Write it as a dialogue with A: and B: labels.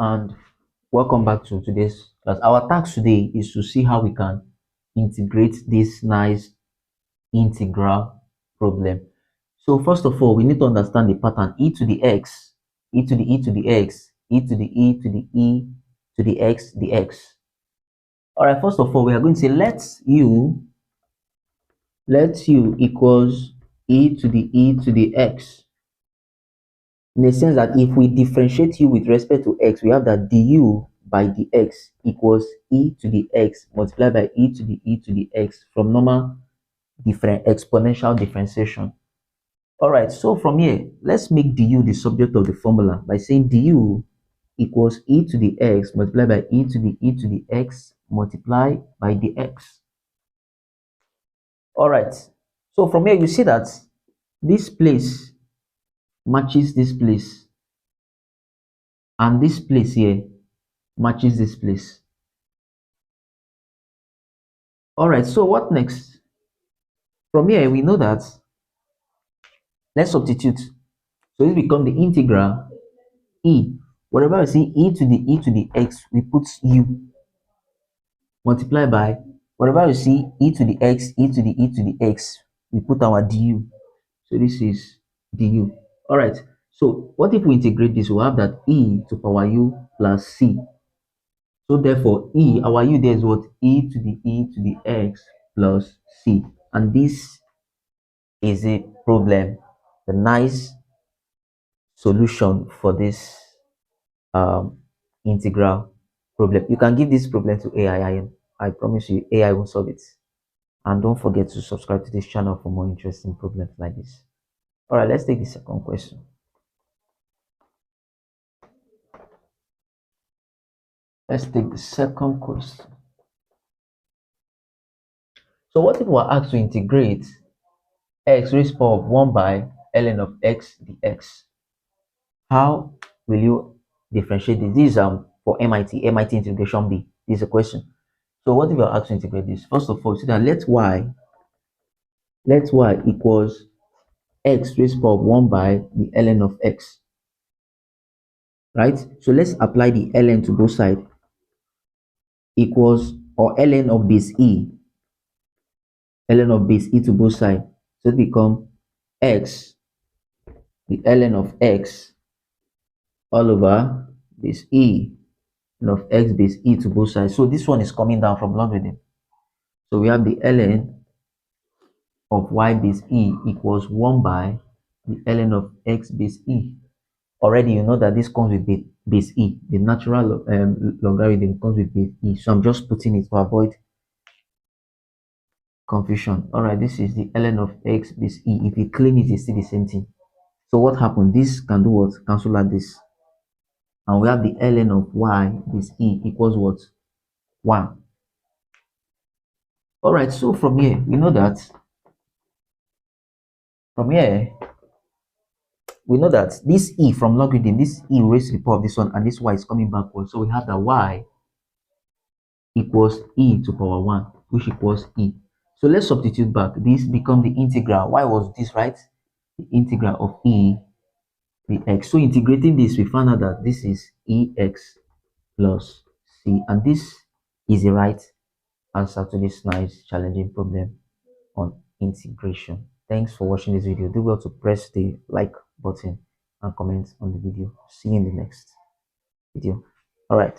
A: and welcome back to today's class. Our task today is to see how we can integrate this nice integral problem. So first of all, we need to understand the pattern: e to the x, e to the e to the x, e to the e to the e to the x dx. All right, first of all, we are going to say let u equals e to the x, in the sense that if we differentiate u with respect to x, we have that du by dx equals e to the x multiplied by e to the x from normal exponential differentiation. All right, so from here, let's make du the subject of the formula by saying du equals e to the x multiplied by e to the x multiplied by dx. All right, so from here, you see that this place matches this place, and this place here matches this place. All right, so what next? From here, we know that, let's substitute. So this becomes the integral e. Wherever we see e to the x, we put u multiply by, wherever we see e to the x, e to the x, we put our du. So this is du. All right, so what if we integrate this? We'll have that e to power u plus c. So therefore, our u there is what? E to the x plus c. And this is a problem, the nice solution for this integral problem. You can give this problem to AI. I promise you, AI will solve it. And don't forget to subscribe to this channel for more interesting problems like this. All right, let's take the second question. Let's take the second question. So what if we are asked to integrate x raised to the power of 1 by ln of x dx? How will you differentiate this? This is for MIT integration B. This is a question. So what if you are asked to integrate this? First of all, see that let y equals x raised to the power of 1 by the ln of x. Right? So let's apply the ln to both sides. Equals, or ln of base e. ln of base e to both sides. So it become x, the ln of x all over base e, and of x base e to both sides. So this one is coming down from logarithm. So we have the ln of y base e equals 1 by the ln of x base e. Already you know that this comes with base e. The natural logarithm comes with base e. So I'm just putting it to avoid confusion. All right, this is the ln of x base e. If you clean it, it's still the same thing. So what happened? This can do what? Cancel like this. And we have the ln of y base e equals what? 1. All right, so from here, we know that this e from logarithm, this e raised to the power of this one, and this y is coming backwards. So we have that y equals e to power 1, which equals e. So let's substitute back. This becomes the integral. Why was this, right? The integral of e dx. So integrating this, we found out that this is ex plus c, and this is the right answer to this nice challenging problem on integration. Thanks for watching this video. Do well to press the like button and comment on the video. See you in the next video. All right.